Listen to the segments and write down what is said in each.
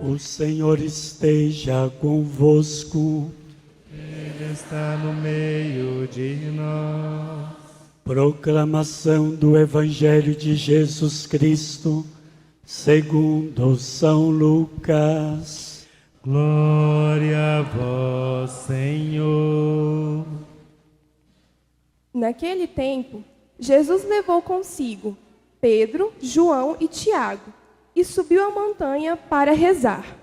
O Senhor esteja convosco. Ele está no meio de nós. Proclamação do Evangelho de Jesus Cristo, segundo São Lucas. Glória a vós, Senhor. Naquele tempo, Jesus levou consigo Pedro, João e Tiago e subiu a montanha para rezar.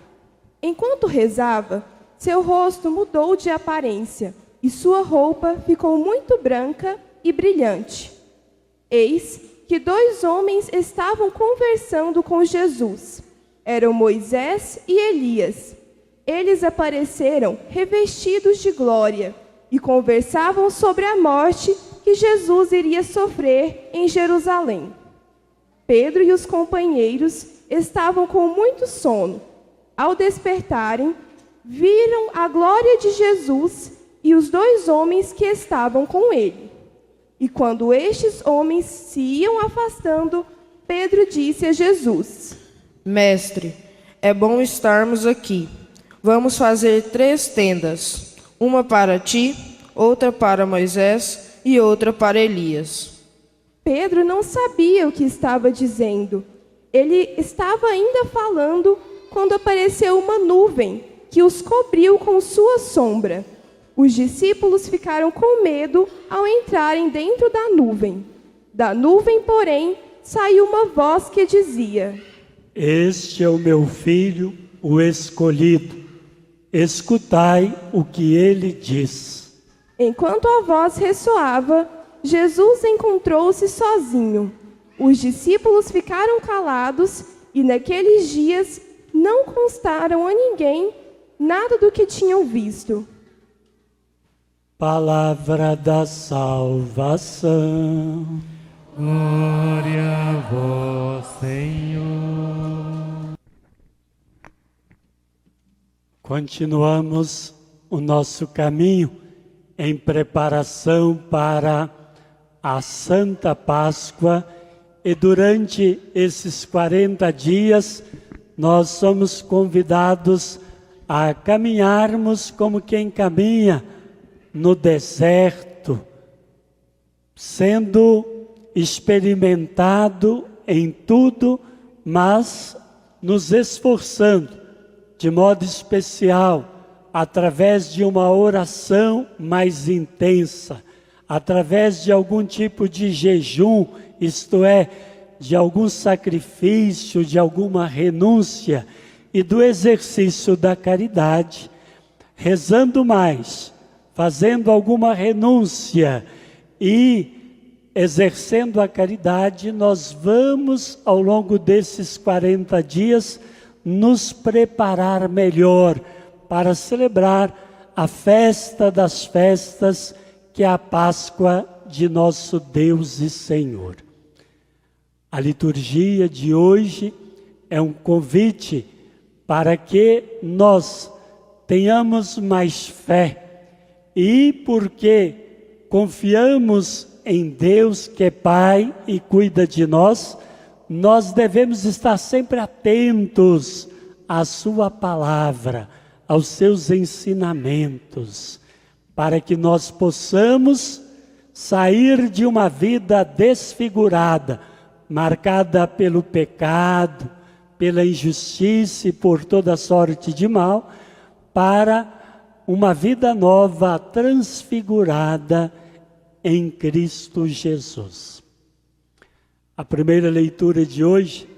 Enquanto rezava, seu rosto mudou de aparência e sua roupa ficou muito branca e brilhante. Eis que 2 homens estavam conversando com Jesus. Eram Moisés e Elias. Eles apareceram revestidos de glória e conversavam sobre a morte que Jesus iria sofrer em Jerusalém. Pedro e os companheiros estavam com muito sono. Ao despertarem, viram a glória de Jesus e os 2 homens que estavam com ele. E quando estes homens se iam afastando, Pedro disse a Jesus: Mestre, é bom estarmos aqui. Vamos fazer 3 tendas, uma para ti, outra para Moisés e outra para Elias. Pedro não sabia o que estava dizendo. Ele estava ainda falando quando apareceu uma nuvem que os cobriu com sua sombra. Os discípulos ficaram com medo ao entrarem dentro da nuvem. Da nuvem, porém, saiu uma voz que dizia: Este é o meu filho, o escolhido. Escutai o que ele diz. Enquanto a voz ressoava, Jesus encontrou-se sozinho. Os discípulos ficaram calados e naqueles dias não contaram a ninguém nada do que tinham visto. Palavra da salvação. Glória a vós, Senhor. Continuamos o nosso caminho em preparação para a Santa Páscoa, e durante esses 40 dias nós somos convidados a caminharmos como quem caminha no deserto, sendo experimentado em tudo, mas nos esforçando de modo especial através de uma oração mais intensa, através de algum tipo de jejum, isto é, de algum sacrifício, de alguma renúncia e do exercício da caridade, rezando mais, fazendo alguma renúncia e exercendo a caridade, nós vamos, ao longo desses 40 dias, nos preparar melhor para celebrar a festa das festas, que é a Páscoa de nosso Deus e Senhor. A liturgia de hoje é um convite para que nós tenhamos mais fé e, porque confiamos em Deus que é Pai e cuida de nós, nós devemos estar sempre atentos à sua palavra, aos seus ensinamentos, para que nós possamos sair de uma vida desfigurada, marcada pelo pecado, pela injustiça e por toda sorte de mal, para uma vida nova, transfigurada em Cristo Jesus. A primeira leitura de hoje,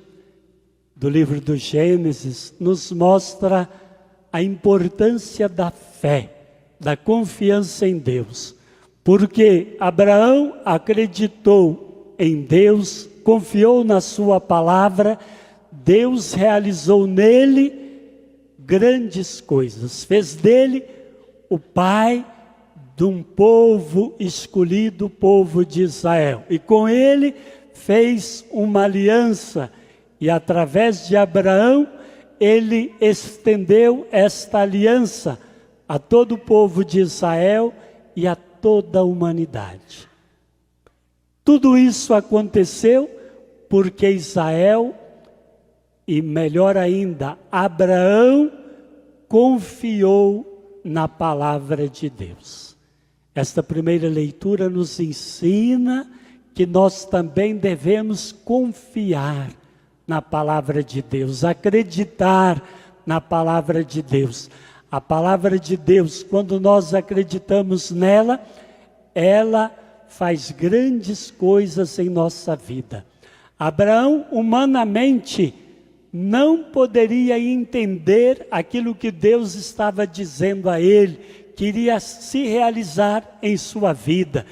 do livro do Gênesis, nos mostra a importância da fé, da confiança em Deus. Porque Abraão acreditou em Deus, confiou na sua palavra, Deus realizou nele grandes coisas, fez dele o pai de um povo escolhido, o povo de Israel. E com ele fez uma aliança, e através de Abraão, ele estendeu esta aliança a todo o povo de Israel e a toda a humanidade. Tudo isso aconteceu porque Israel E melhor ainda, Abraão confiou na palavra de Deus. Esta primeira leitura nos ensina que nós também devemos confiar na palavra de Deus, acreditar na palavra de Deus. A palavra de Deus, quando nós acreditamos nela, ela faz grandes coisas em nossa vida. Abraão, humanamente, não poderia entender aquilo que Deus estava dizendo a ele, que iria se realizar em sua vida,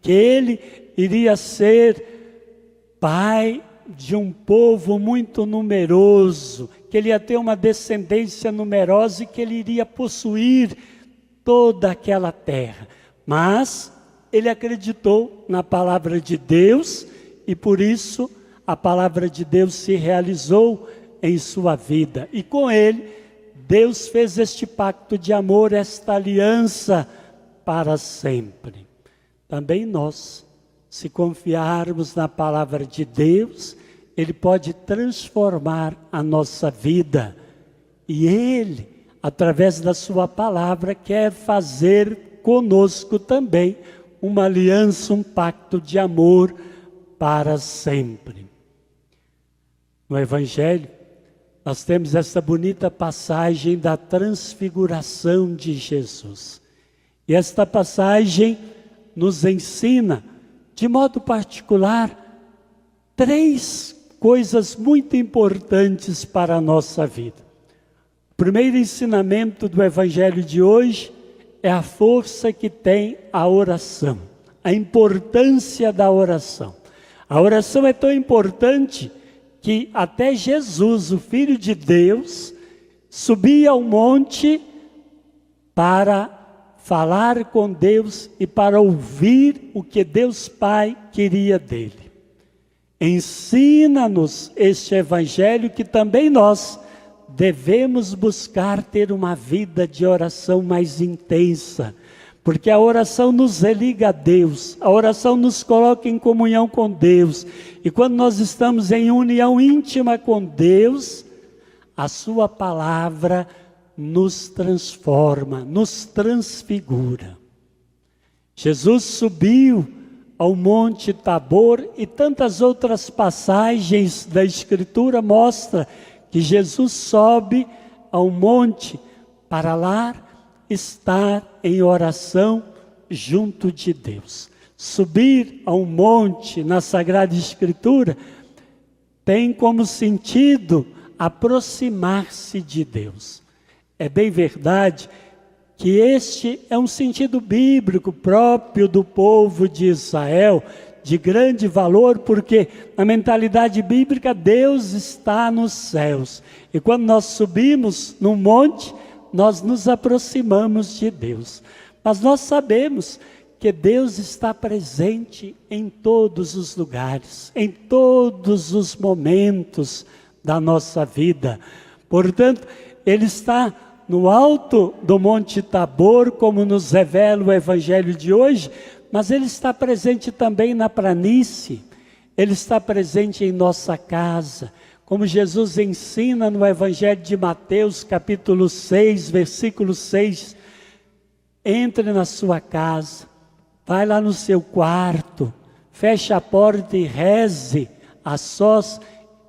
que ele iria ser pai de um povo muito numeroso, que ele ia ter uma descendência numerosa e que ele iria possuir toda aquela terra. Mas ele acreditou na palavra de Deus e por isso a palavra de Deus se realizou em sua vida. E com ele, Deus fez este pacto de amor, esta aliança para sempre. Também nós, se confiarmos na palavra de Deus, Ele pode transformar a nossa vida. E Ele, através da sua palavra, quer fazer conosco também uma aliança, um pacto de amor para sempre. No Evangelho, nós temos essa bonita passagem da transfiguração de Jesus. E esta passagem nos ensina, de modo particular, 3 coisas muito importantes para a nossa vida. O primeiro ensinamento do Evangelho de hoje é a força que tem a oração, a importância da oração. A oração é tão importante que até Jesus, o Filho de Deus, subia ao monte para falar com Deus e para ouvir o que Deus Pai queria dele. Ensina-nos este Evangelho que também nós devemos buscar ter uma vida de oração mais intensa, porque a oração nos religa a Deus, a oração nos coloca em comunhão com Deus, e quando nós estamos em união íntima com Deus, a sua palavra nos transforma, nos transfigura. Jesus subiu ao Monte Tabor e tantas outras passagens da Escritura mostram que Jesus sobe ao monte para lá estar em oração junto de Deus. Subir ao monte na Sagrada Escritura tem como sentido aproximar-se de Deus. É bem verdade que este é um sentido bíblico próprio do povo de Israel, de grande valor, porque na mentalidade bíblica Deus está nos céus. E quando nós subimos num monte, nós nos aproximamos de Deus. Mas nós sabemos que Deus está presente em todos os lugares, em todos os momentos da nossa vida. Portanto, Ele está no alto do Monte Tabor, como nos revela o Evangelho de hoje, mas Ele está presente também na planície, Ele está presente em nossa casa, como Jesus ensina no Evangelho de Mateus, capítulo 6, versículo 6, entre na sua casa, vai lá no seu quarto, feche a porta e reze a sós,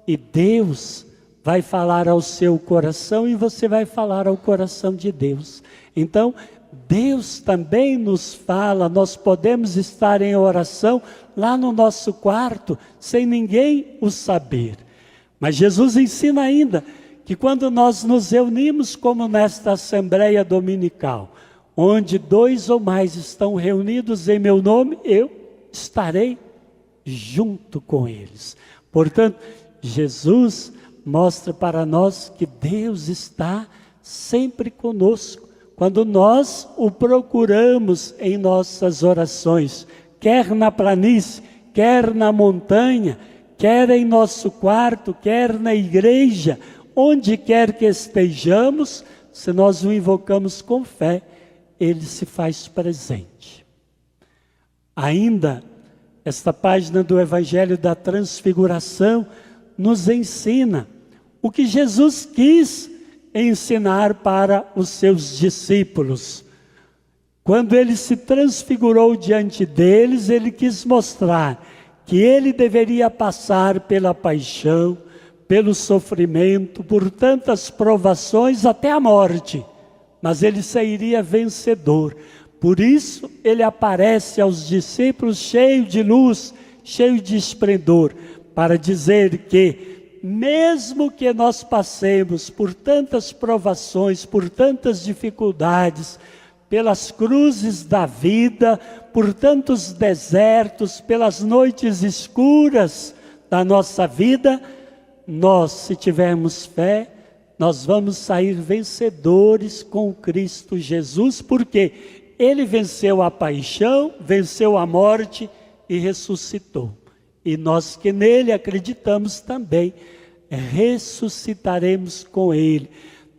e Deus vai falar ao seu coração e você vai falar ao coração de Deus. Então, Deus também nos fala, nós podemos estar em oração lá no nosso quarto, sem ninguém o saber. Mas Jesus ensina ainda que quando nós nos reunimos, como nesta Assembleia Dominical, onde 2 ou mais estão reunidos em meu nome, eu estarei junto com eles. Portanto, Jesus mostra para nós que Deus está sempre conosco, quando nós o procuramos em nossas orações, quer na planície, quer na montanha, quer em nosso quarto, quer na igreja, onde quer que estejamos, se nós o invocamos com fé, Ele se faz presente. Ainda, esta página do Evangelho da Transfiguração nos ensina o que Jesus quis ensinar para os seus discípulos. Quando ele se transfigurou diante deles, ele quis mostrar que ele deveria passar pela paixão, pelo sofrimento, por tantas provações até a morte, mas ele sairia vencedor. Por isso ele aparece aos discípulos cheio de luz, cheio de esplendor, para dizer que mesmo que nós passemos por tantas provações, por tantas dificuldades, pelas cruzes da vida, por tantos desertos, pelas noites escuras da nossa vida, nós, se tivermos fé, nós vamos sair vencedores com Cristo Jesus, porque Ele venceu a paixão, venceu a morte e ressuscitou. E nós que nele acreditamos também, ressuscitaremos com Ele.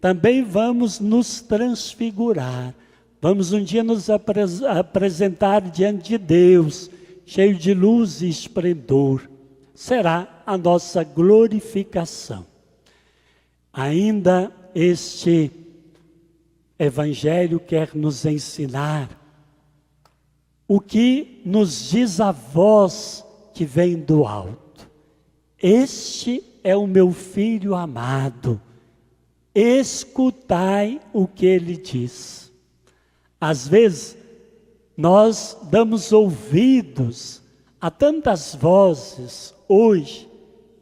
Também vamos nos transfigurar. Vamos um dia nos apresentar diante de Deus, cheio de luz e esplendor. Será a nossa glorificação. Ainda este Evangelho quer nos ensinar o que nos diz a voz que vem do alto. Este é o meu filho amado, escutai o que ele diz. Às vezes, nós damos ouvidos a tantas vozes hoje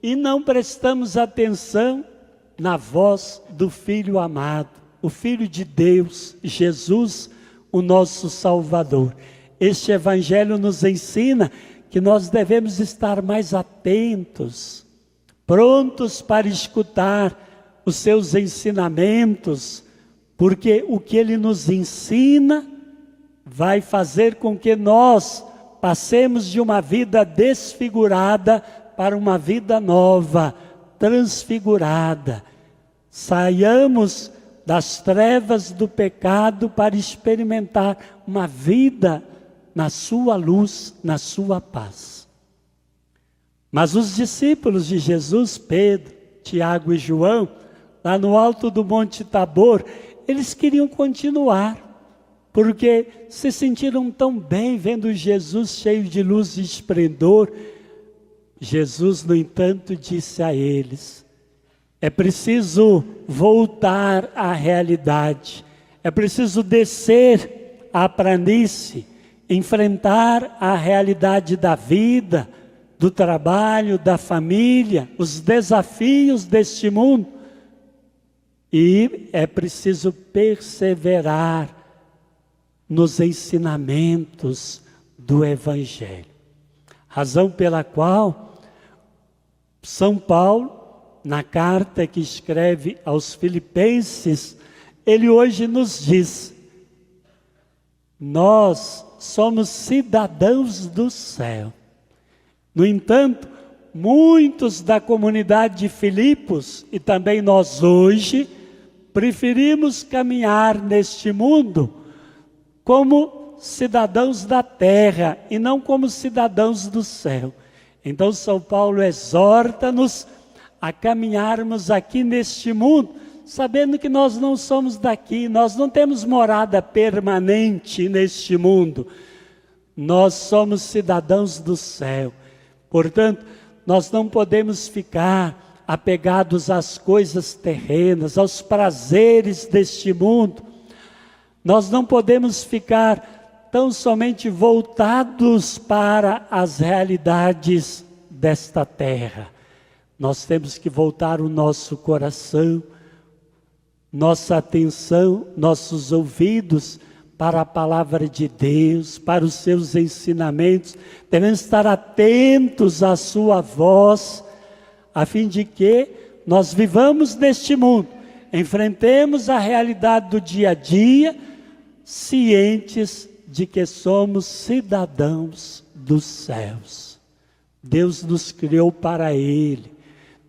e não prestamos atenção na voz do Filho amado, o Filho de Deus, Jesus, o nosso Salvador. Este Evangelho nos ensina que nós devemos estar mais atentos, prontos para escutar os seus ensinamentos, porque o que ele nos ensina vai fazer com que nós passemos de uma vida desfigurada para uma vida nova, transfigurada. Saiamos das trevas do pecado para experimentar uma vida na sua luz, na sua paz. Mas os discípulos de Jesus, Pedro, Tiago e João, lá no alto do Monte Tabor, eles queriam continuar, porque se sentiram tão bem vendo Jesus cheio de luz e esplendor. Jesus, no entanto, disse a eles: é preciso voltar à realidade, é preciso descer à planície, enfrentar a realidade da vida, do trabalho, da família, os desafios deste mundo. E é preciso perseverar nos ensinamentos do Evangelho. Razão pela qual São Paulo, na carta que escreve aos Filipenses, ele hoje nos diz: nós somos cidadãos do céu. No entanto, muitos da comunidade de Filipos, e também nós hoje, preferimos caminhar neste mundo como cidadãos da terra e não como cidadãos do céu. Então São Paulo exorta-nos a caminharmos aqui neste mundo, sabendo que nós não somos daqui, nós não temos morada permanente neste mundo. Nós somos cidadãos do céu. Portanto, nós não podemos ficar apegados às coisas terrenas, aos prazeres deste mundo. Nós não podemos ficar tão somente voltados para as realidades desta terra. Nós temos que voltar o nosso coração, nossa atenção, nossos ouvidos para a palavra de Deus, para os seus ensinamentos. Devemos estar atentos à sua voz, a fim de que nós vivamos neste mundo, enfrentemos a realidade do dia a dia, cientes de que somos cidadãos dos céus. Deus nos criou para Ele.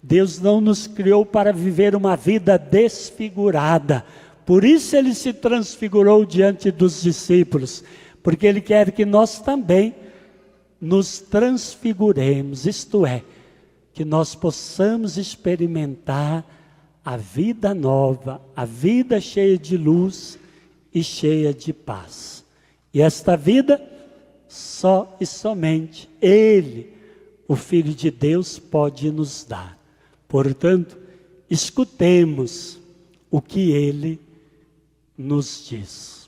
Deus não nos criou para viver uma vida desfigurada. Por isso Ele se transfigurou diante dos discípulos, porque Ele quer que nós também nos transfiguremos, isto é, que nós possamos experimentar a vida nova, a vida cheia de luz e cheia de paz. E esta vida, só e somente Ele, o Filho de Deus, pode nos dar. Portanto, escutemos o que Ele nos diz.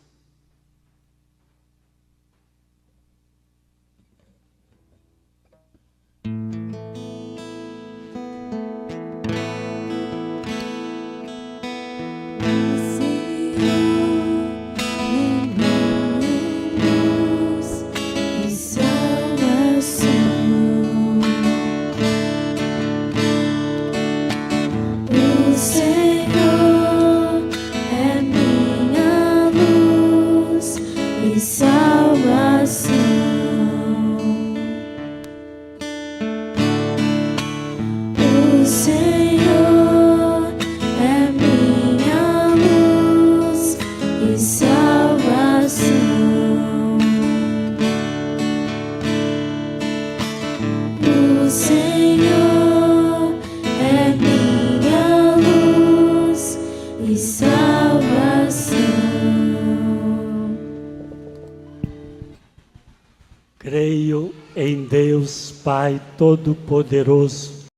Creio em Deus Pai Todo-Poderoso,